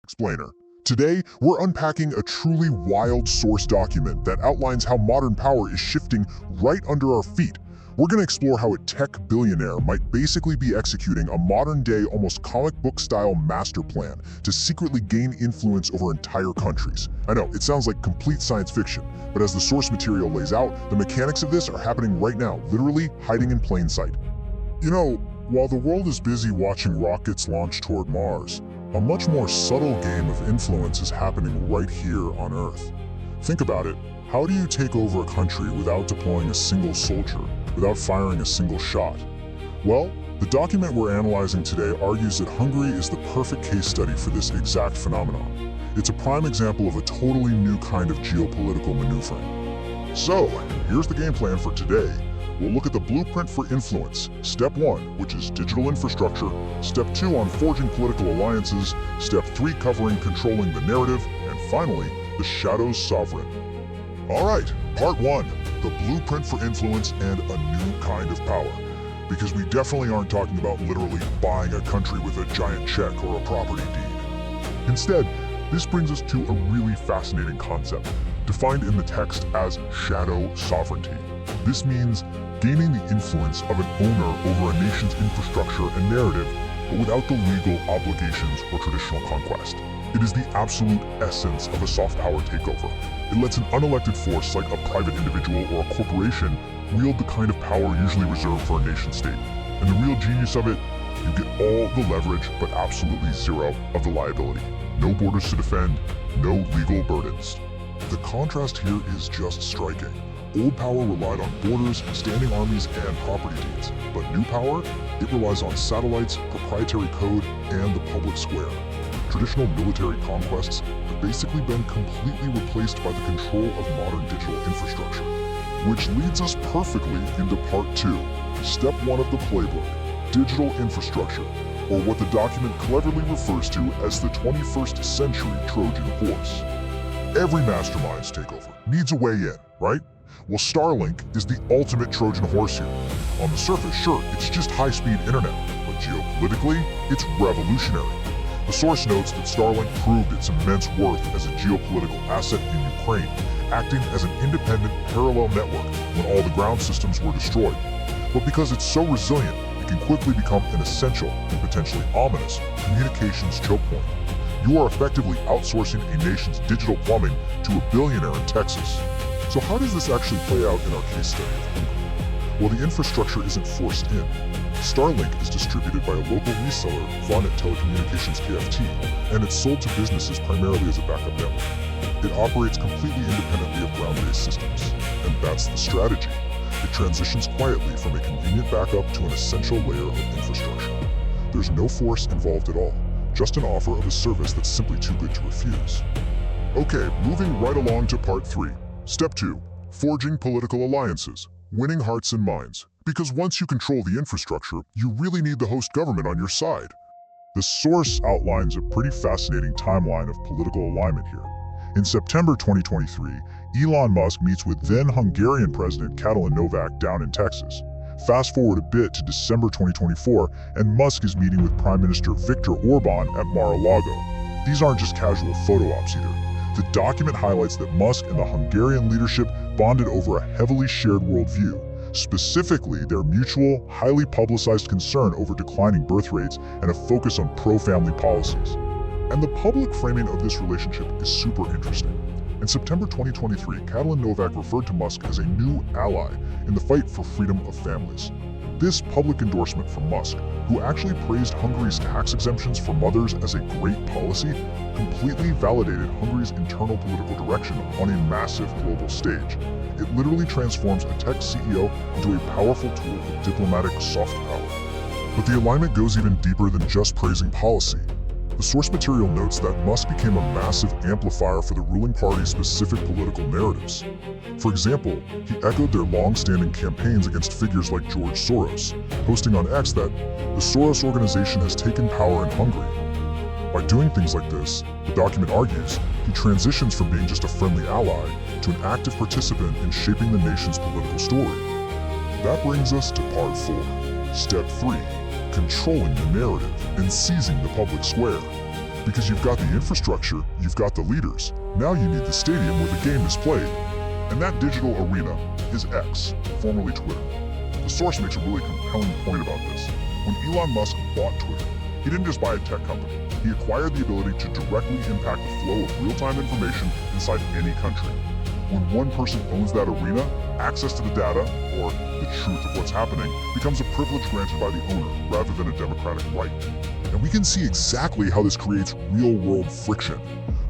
Explainer. Today, we're unpacking a truly wild source document that outlines how modern power is shifting right under our feet. We're going to explore how a tech billionaire might basically be executing a modern-day, almost comic book-style master plan to secretly gain influence over entire countries. I know, it sounds like complete science fiction, but as the source material lays out, the mechanics of this are happening right now, literally hiding in plain sight. You know, while the world is busy watching rockets launch toward Mars, a much more subtle game of influence is happening right here on Earth. Think about it. How do you take over a country without deploying a single soldier, without firing a single shot? Well, the document we're analyzing today argues that Hungary is the perfect case study for this exact phenomenon. It's a prime example of a totally new kind of geopolitical maneuvering. So, here's the game plan for today. We'll look at the blueprint for influence. Step 1, which is digital infrastructure. Step 2 on forging political alliances. Step 3 covering controlling the narrative. And finally, the shadows sovereign. Alright, part 1, the blueprint for influence and a new kind of power. Because we definitely aren't talking about literally buying a country with a giant check or a property deed. Instead, this brings us to a really fascinating concept, defined in the text as shadow sovereignty. This means gaining the influence of an owner over a nation's infrastructure and narrative, but without the legal obligations or traditional conquest. It is the absolute essence of a soft power takeover. It lets an unelected force like a private individual or a corporation wield the kind of power usually reserved for a nation-state. And the real genius of it, you get all the leverage, but absolutely zero of the liability. No borders to defend, no legal burdens. The contrast here is just striking. Old power relied on borders, standing armies, and property deeds. But new power, it relies on satellites, proprietary code, and the public square. Traditional military conquests have basically been completely replaced by the control of modern digital infrastructure. Which leads us perfectly into part 2, step 1 of the playbook, digital infrastructure, or what the document cleverly refers to as the 21st century Trojan horse. Every mastermind's takeover needs a way in, right? Well, Starlink is the ultimate Trojan horse here. On the surface, sure, it's just high-speed internet, but geopolitically, it's revolutionary. The source notes that Starlink proved its immense worth as a geopolitical asset in Ukraine, acting as an independent parallel network when all the ground systems were destroyed. But because it's so resilient, it can quickly become an essential and potentially ominous communications choke point. You are effectively outsourcing a nation's digital plumbing to a billionaire in Texas. So how does this actually play out in our case study of Hungary? Well, the infrastructure isn't forced in. Starlink is distributed by a local reseller, Vonet Telecommunications KFT, and it's sold to businesses primarily as a backup network. It operates completely independently of ground-based systems, and that's the strategy. It transitions quietly from a convenient backup to an essential layer of infrastructure. There's no force involved at all, just an offer of a service that's simply too good to refuse. Okay, moving right along to part 3. Step 2, forging political alliances, winning hearts and minds. Because once you control the infrastructure, you really need the host government on your side. The source outlines a pretty fascinating timeline of political alignment here. In September 2023, Elon Musk meets with then Hungarian President Katalin Novak down in Texas. Fast forward a bit to December 2024, and Musk is meeting with Prime Minister Viktor Orbán at Mar-a-Lago. These aren't just casual photo ops either. The document highlights that Musk and the Hungarian leadership bonded over a heavily shared worldview, specifically their mutual, highly publicized concern over declining birth rates and a focus on pro-family policies. And the public framing of this relationship is super interesting. In September 2023, Katalin Novak referred to Musk as a new ally in the fight for freedom of families. This public endorsement from Musk, who actually praised Hungary's tax exemptions for mothers as a great policy, completely validated Hungary's internal political direction on a massive global stage. It literally transforms a tech CEO into a powerful tool of diplomatic soft power. But the alignment goes even deeper than just praising policy. The source material notes that Musk became a massive amplifier for the ruling party's specific political narratives. For example, he echoed their long-standing campaigns against figures like George Soros, posting on X that the Soros organization has taken power in Hungary. By doing things like this, the document argues, he transitions from being just a friendly ally to an active participant in shaping the nation's political story. That brings us to part 4, step 3. Controlling the narrative and seizing the public square. Because you've got the infrastructure, you've got the leaders. Now you need the stadium where the game is played. And that digital arena is X, formerly Twitter. The source makes a really compelling point about this. When Elon Musk bought Twitter, he didn't just buy a tech company. He acquired the ability to directly impact the flow of real-time information inside any country. When one person owns that arena, access to the data, or the truth of what's happening, becomes a privilege granted by the owner rather than a democratic right. And we can see exactly how this creates real-world friction.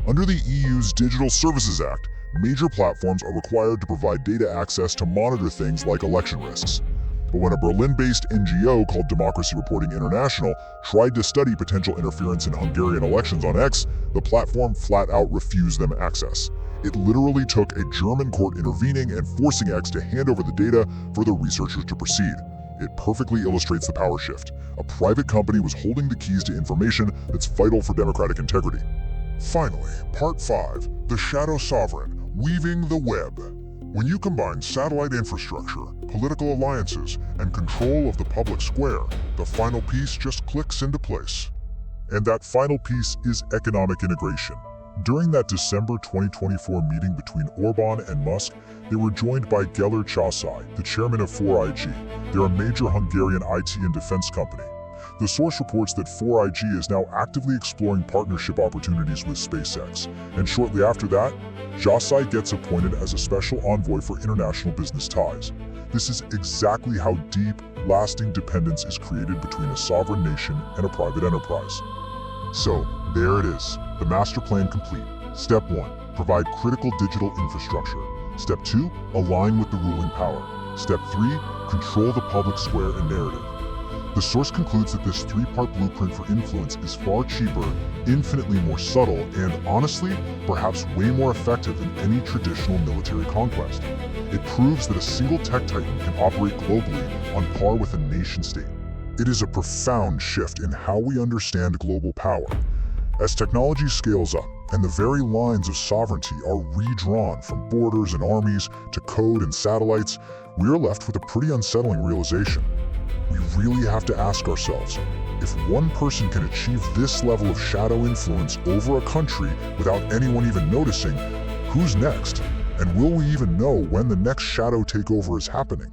Under the EU's Digital Services Act, major platforms are required to provide data access to monitor things like election risks. But when a Berlin-based NGO called Democracy Reporting International tried to study potential interference in Hungarian elections on X, the platform flat out refused them access. It literally took a German court intervening and forcing X to hand over the data for the researchers to proceed. It perfectly illustrates the power shift. A private company was holding the keys to information that's vital for democratic integrity. Finally, Part 5, the Shadow Sovereign, Weaving the Web. When you combine satellite infrastructure, political alliances, and control of the public square, the final piece just clicks into place. And that final piece is economic integration. During that December 2024 meeting between Orbán and Musk, they were joined by Geller Csásai, the chairman of 4IG. They're a major Hungarian IT and defense company. The source reports that 4IG is now actively exploring partnership opportunities with SpaceX, and shortly after that, Csásai gets appointed as a special envoy for international business ties. This is exactly how deep, lasting dependence is created between a sovereign nation and a private enterprise. So, there it is, the master plan complete. Step 1, provide critical digital infrastructure. Step 2, align with the ruling power. Step 3, control the public square and narrative. The source concludes that this 3-part blueprint for influence is far cheaper, infinitely more subtle, and honestly, perhaps way more effective than any traditional military conquest. It proves that a single tech titan can operate globally on par with a nation-state. It is a profound shift in how we understand global power. As technology scales up, and the very lines of sovereignty are redrawn from borders and armies to code and satellites, we are left with a pretty unsettling realization. We really have to ask ourselves, if one person can achieve this level of shadow influence over a country without anyone even noticing, who's next? And will we even know when the next shadow takeover is happening?